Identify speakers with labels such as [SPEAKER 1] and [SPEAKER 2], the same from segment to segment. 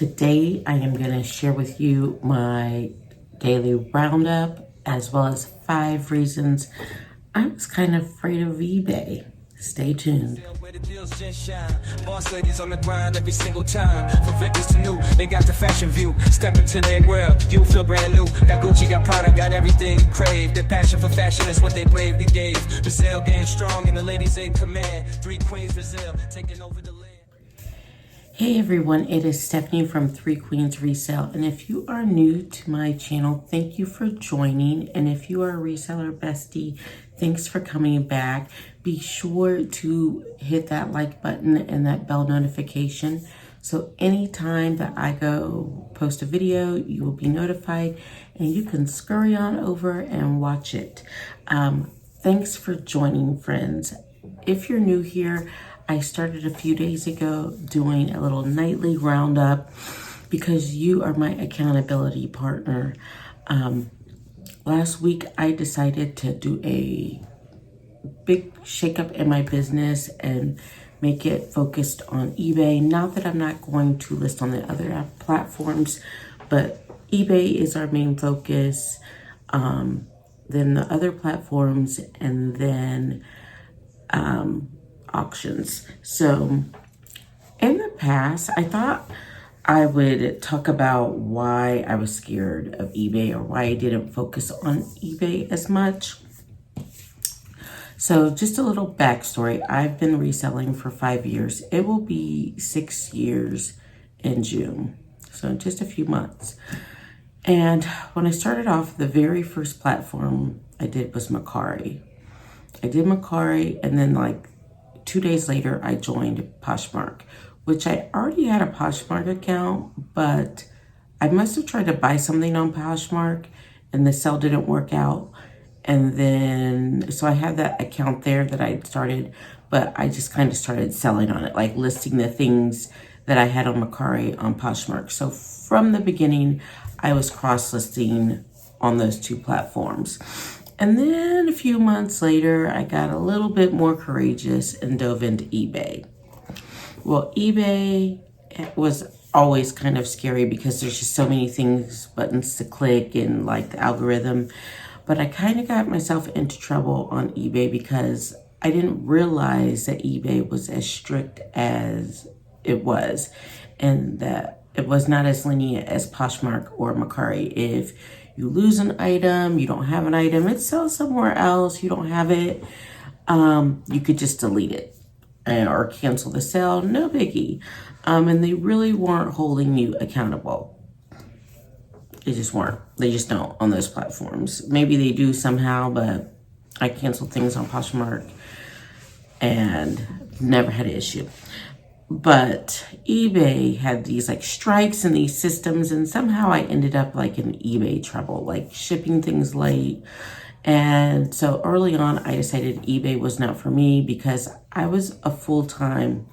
[SPEAKER 1] Today I am going to share with you my daily roundup as well as 5 reasons I was kind of afraid of eBay. Stay tuned.
[SPEAKER 2] Where the deals just shine. Boss ladies on the grind every single time. From fitness to new, they got the fashion view. Step into their world, you feel brand new. Got Gucci, got Prada, got everything you crave. Their passion for fashion is what they bravely gave. Brazil getting strong and the ladies in command. 3 queens Brazil taking over the land.
[SPEAKER 1] Hey everyone, it is Stephanie from 3 Queens Resale, and if you are new to my channel, thank you for joining, and if you are a reseller bestie, thanks for coming back. Be sure to hit that like button and that bell notification, so anytime that I go post a video, you will be notified, and you can scurry on over and watch it. Thanks for joining, friends. If you're new here, I started a few days ago doing a little nightly roundup because you are my accountability partner. Last week, I decided to do a big shakeup in my business and make it focused on eBay. Not that I'm not going to list on the other platforms, but eBay is our main focus, then the other platforms, and then auctions. So in the past, I thought I would talk about why I was scared of eBay or why I didn't focus on eBay as much. So just a little backstory. I've been reselling for 5 years. It will be 6 years in June. So just a few months. And when I started off, the very first platform I did was Mercari. I did Mercari, and then like 2 days later, I joined Poshmark, which I already had a Poshmark account, but I must have tried to buy something on Poshmark and the sale didn't work out. And then, so I had that account there that I started, but I just kind of started selling on it, like listing the things that I had on Mercari on Poshmark. So from the beginning, I was cross-listing on those 2 platforms. And then a few months later, I got a little bit more courageous and dove into eBay. Well, eBay was always kind of scary because there's just so many things, buttons to click and like the algorithm. But I kind of got myself into trouble on eBay because I didn't realize that eBay was as strict as it was, and that it was not as lenient as Poshmark or Mercari. If you lose an item, you don't have an item, it sells somewhere else, you don't have it, you could just delete it or cancel the sale, no biggie. And they really weren't holding you accountable. They just weren't. They just don't on those platforms. Maybe they do somehow, but I canceled things on Poshmark and never had an issue. But eBay had these like strikes and these systems, and somehow I ended up like in eBay trouble, like shipping things late. And so early on, I decided eBay was not for me because I was a full-time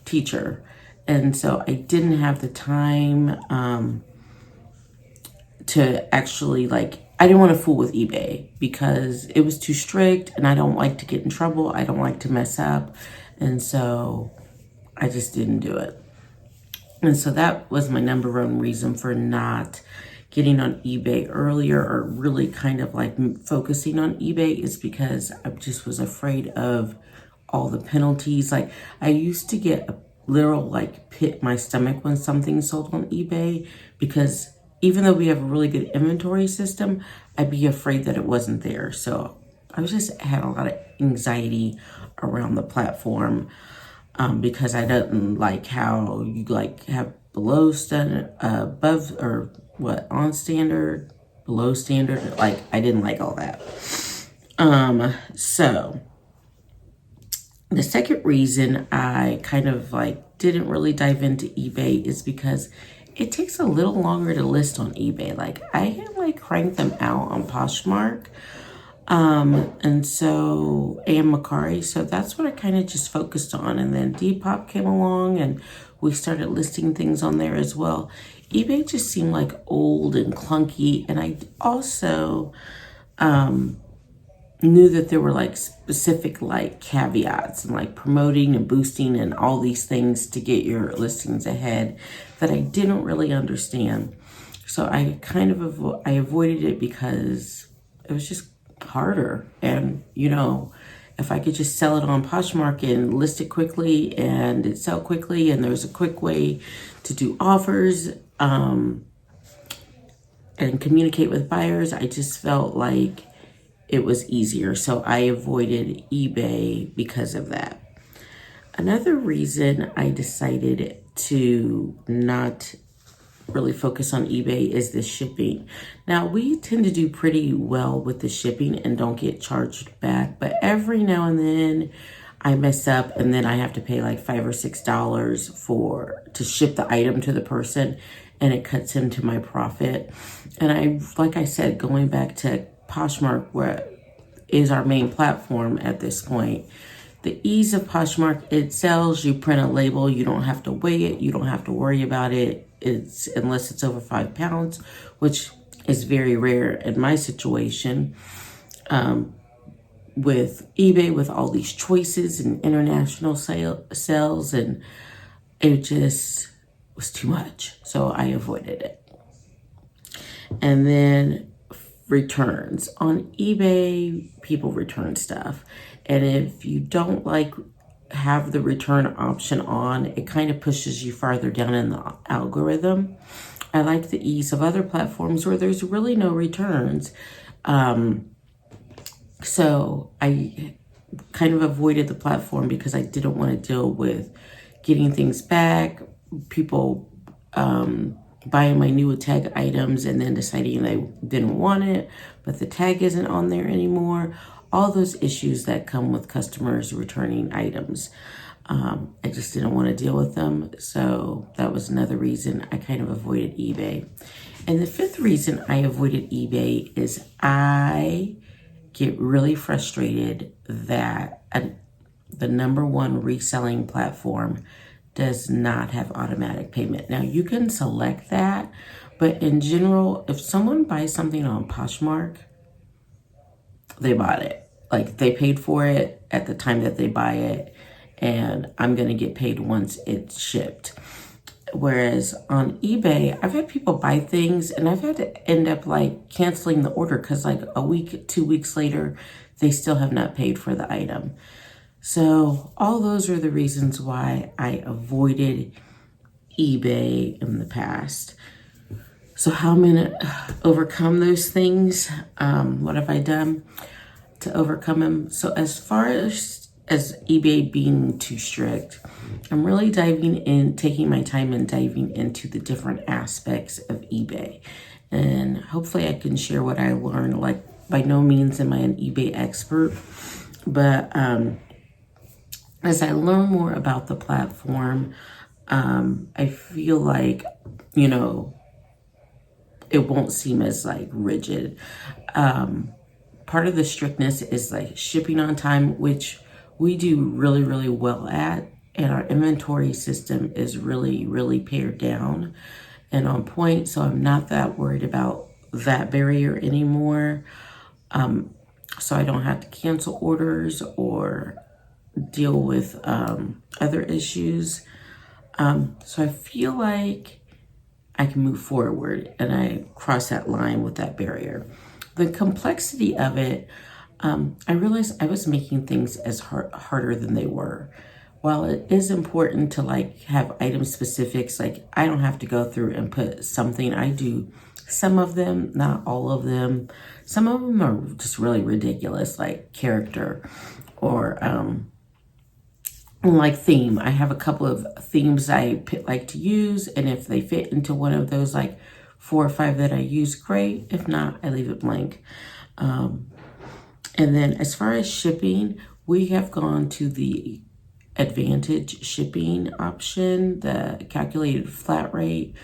[SPEAKER 1] teacher. And so I didn't have the time to actually I didn't want to fool with eBay because it was too strict and I don't like to get in trouble. I don't like to mess up. And so I just didn't do it. And so that was my number 1 reason for not getting on eBay earlier, or really kind of like focusing on eBay, is because I just was afraid of all the penalties. Like I used to get a literal pit my stomach when something sold on eBay, because even though we have a really good inventory system, I'd be afraid that it wasn't there. So I was just had a lot of anxiety around the platform. Because I didn't like how you have below standard, above, or what, on standard, below standard. Like I didn't like all that. So the second reason I kind of didn't really dive into eBay is because it takes a little longer to list on eBay. Like I can crank them out on Poshmark. And Mercari. So that's what I kind of just focused on. And then Depop came along and we started listing things on there as well. eBay just seemed like old and clunky. And I also, knew that there were like specific like caveats and like promoting and boosting and all these things to get your listings ahead that I didn't really understand. So I kind of I avoided it because it was just harder. And if I could just sell it on Poshmark and list it quickly and it sell quickly, and there's a quick way to do offers and communicate with buyers, I just felt like it was easier. So I avoided eBay because of that. Another reason I decided to not really focus on eBay is the shipping. Now, we tend to do pretty well with the shipping and don't get charged back, but every now and then I mess up and then I have to pay like $5 or $6 to ship the item to the person, and it cuts into my profit. And like I said, going back to Poshmark, where is our main platform at this point, the ease of Poshmark, it sells, you print a label, you don't have to weigh it, you don't have to worry about it. Unless it's over 5 pounds, which is very rare in my situation. With eBay, with all these choices and international sales, and it just was too much. So I avoided it. And then returns. On eBay, people return stuff. And if you don't have the return option on, it kind of pushes you farther down in the algorithm. I like the ease of other platforms where there's really no returns. So I kind of avoided the platform because I didn't want to deal with getting things back, people buying my new tag items and then deciding they didn't want it, but the tag isn't on there anymore. All those issues that come with customers returning items. I just didn't want to deal with them. So that was another reason I kind of avoided eBay. And the fifth reason I avoided eBay is I get really frustrated that the number one reselling platform does not have automatic payment. Now, you can select that, but in general, if someone buys something on Poshmark, they bought it. Like, they paid for it at the time that they buy it, and I'm going to get paid once it's shipped. Whereas on eBay, I've had people buy things and I've had to end up canceling the order because a week, 2 weeks later, they still have not paid for the item. So all those are the reasons why I avoided eBay in the past. So how am I going to overcome those things? What have I done to overcome them? So as far as eBay being too strict, I'm really taking my time and diving into the different aspects of eBay. And hopefully I can share what I learned. By no means am I an eBay expert, but as I learn more about the platform, I feel like, it won't seem as rigid. Part of the strictness is shipping on time, which we do really, really well at. And our inventory system is really, really pared down and on point. So I'm not that worried about that barrier anymore. So I don't have to cancel orders or deal with other issues. So I feel like I can move forward and I cross that line with that barrier. The complexity of it, I realized I was making things as harder than they were. While it is important to have item specifics, I don't have to go through and put something. I do some of them, not all of them. Some of them are just really ridiculous, like character or theme. I have a couple of themes I like to use, and if they fit into one of those 4 or 5 that I use, great. If not, I leave it blank. And then as far as shipping, we have gone to the advantage shipping option, the calculated flat rate.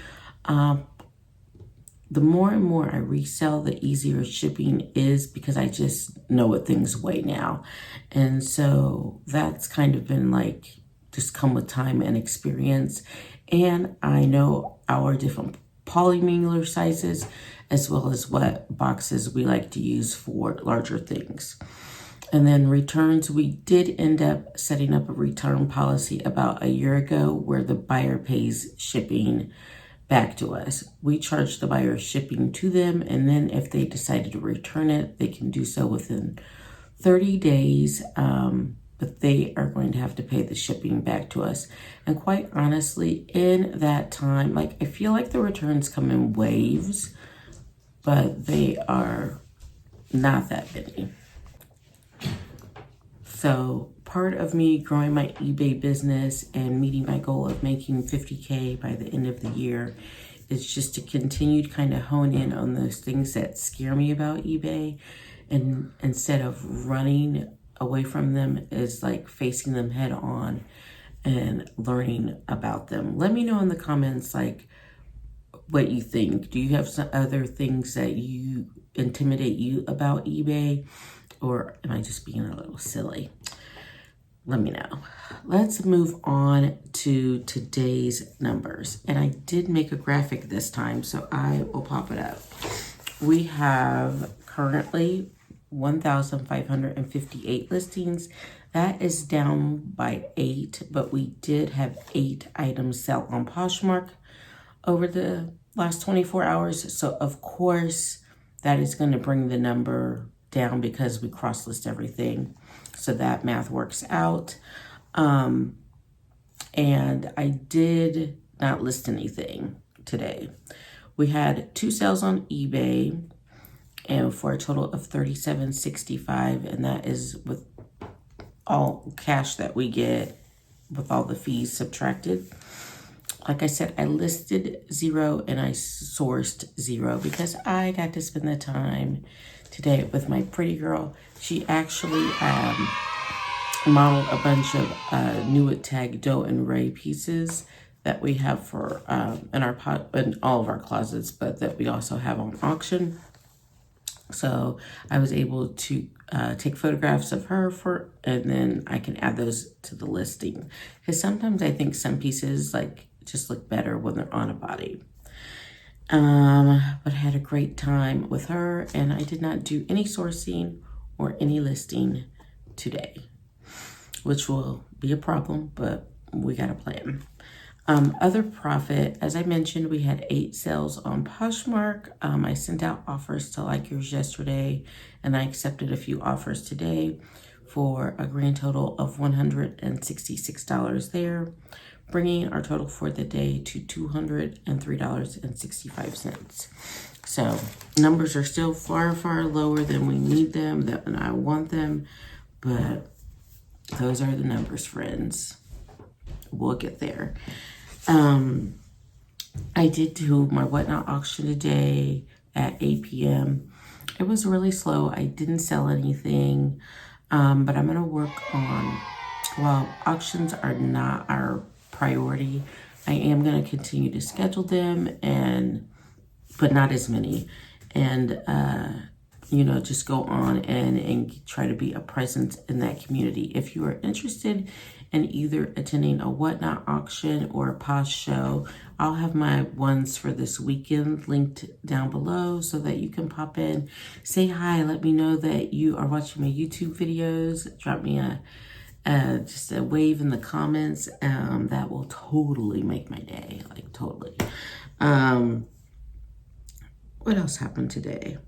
[SPEAKER 1] The more and more I resell, the easier shipping is because I just know what things weigh now. And so that's kind of been just come with time and experience. And I know our different polymer sizes, as well as what boxes we like to use for larger things. And then returns, we did end up setting up a return policy about a year ago where the buyer pays shipping back to us. We charge the buyer shipping to them, and then if they decided to return it, they can do so within 30 days, but they are going to have to pay the shipping back to us. And quite honestly, in that time, like, I feel like the returns come in waves, but they are not that many. So part of me growing my eBay business and meeting my goal of making 50K by the end of the year is just to continue to kind of hone in on those things that scare me about eBay, and instead of running away from them, is like facing them head on and learning about them. Let me know in the comments like what you think. Do you have some other things that you intimidate you about eBay, or am I just being a little silly? Let me know. Let's move on to today's numbers. And I did make a graphic this time, so I will pop it up. We have currently 1,558 listings. That is down by 8, but we did have 8 items sell on Poshmark over the last 24 hours. So of course that is going to bring the number down because we cross-list everything. So that math works out. And I did not list anything today. We had 2 sales on eBay, and for a total of $37.65, and that is with all cash that we get with all the fees subtracted. Like I said, I listed 0 and I sourced 0 because I got to spend the time today with my pretty girl. She actually modeled a bunch of Nuit Tag Doe and Ray pieces that we have for in all of our closets, but that we also have on auction. So I was able to take photographs of her and then I can add those to the listing. Because sometimes I think some pieces like just look better when they're on a body. But I had a great time with her, and I did not do any sourcing or any listing today, which will be a problem, but we got a plan. Other profit, as I mentioned, we had 8 sales on Poshmark. I sent out offers to like yours yesterday, and I accepted a few offers today for a grand total of $166 there, bringing our total for the day to $203.65. So numbers are still far, far lower than we need them, than I want them, but those are the numbers, friends. We'll get there. I did do my Whatnot auction today at 8 p.m. It was really slow. I didn't sell anything, but I'm going to work on, while auctions are not our priority, I am going to continue to schedule them, but not as many. And, just go on and try to be a presence in that community. If you are interested in either attending a Whatnot auction or a Posh show, I'll have my ones for this weekend linked down below so that you can pop in, say hi, let me know that you are watching my YouTube videos, drop me just a wave in the comments. That will totally make my day, like totally. What else happened today?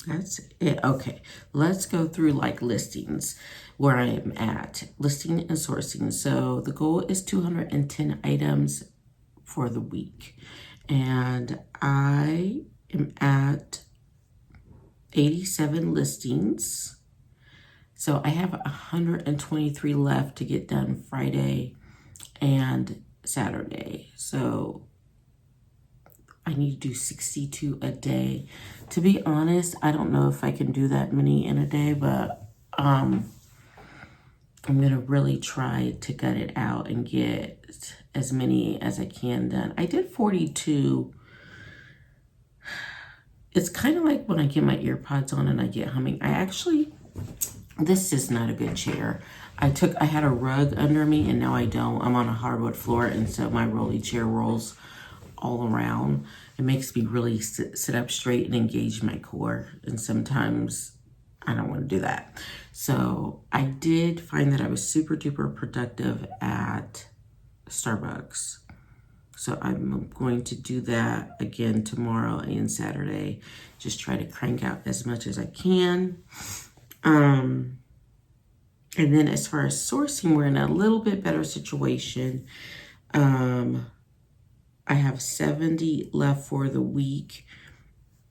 [SPEAKER 1] That's it. Okay, let's go through like listings, where I am at, listing and sourcing. So the goal is 210 items for the week, and I am at 87 listings. So I have 123 left to get done Friday and Saturday. So I need to do 62 a day. To be honest, I don't know if I can do that many in a day, but I'm going to really try to gut it out and get as many as I can done. I did 42. It's kind of like when I get my earpods on and I get humming. This is not a good chair. I had a rug under me and now I don't. I'm on a hardwood floor, and so my rolly chair rolls all around. It makes me really sit up straight and engage my core. And sometimes I don't want to do that. So I did find that I was super duper productive at Starbucks. So I'm going to do that again tomorrow and Saturday. Just try to crank out as much as I can. And then as far as sourcing, we're in a little bit better situation. I have 70 left for the week.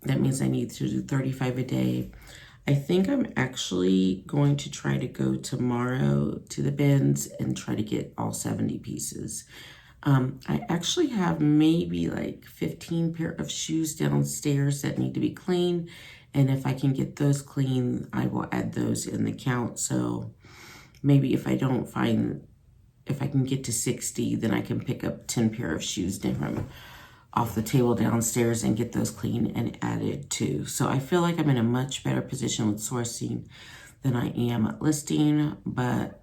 [SPEAKER 1] That means I need to do 35 a day. I think I'm actually going to try to go tomorrow to the bins and try to get all 70 pieces. I actually have maybe like 15 pair of shoes downstairs that need to be cleaned. And if I can get those clean, I will add those in the count. So maybe if I can get to 60, then I can pick up 10 pair of shoes from off the table downstairs and get those clean and added too. So I feel like I'm in a much better position with sourcing than I am at listing, but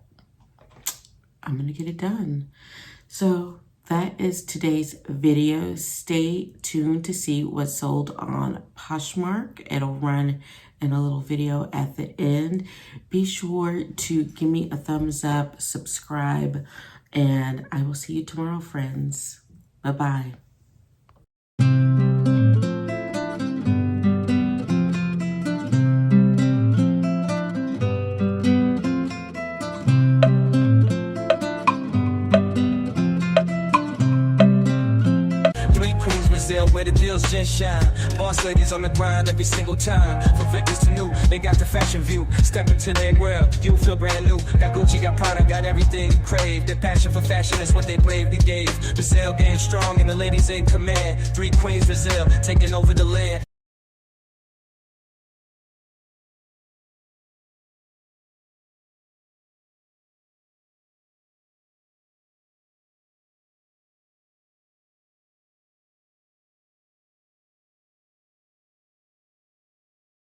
[SPEAKER 1] I'm gonna get it done. So that is today's video. Stay tuned to see what's sold on Poshmark. It'll run in a little video at the end. Be sure to give me a thumbs up, subscribe, and I will see you tomorrow, friends. Bye-bye.
[SPEAKER 2] Where the deals just shine. Boss ladies on the grind every single time. From victims to new, they got the fashion view. Step into their world, you feel brand new. Got Gucci, got Prada, got everything you crave. Their passion for fashion is what they bravely gave. Brazil game strong and the ladies in command. 3 queens Brazil, taking over the land.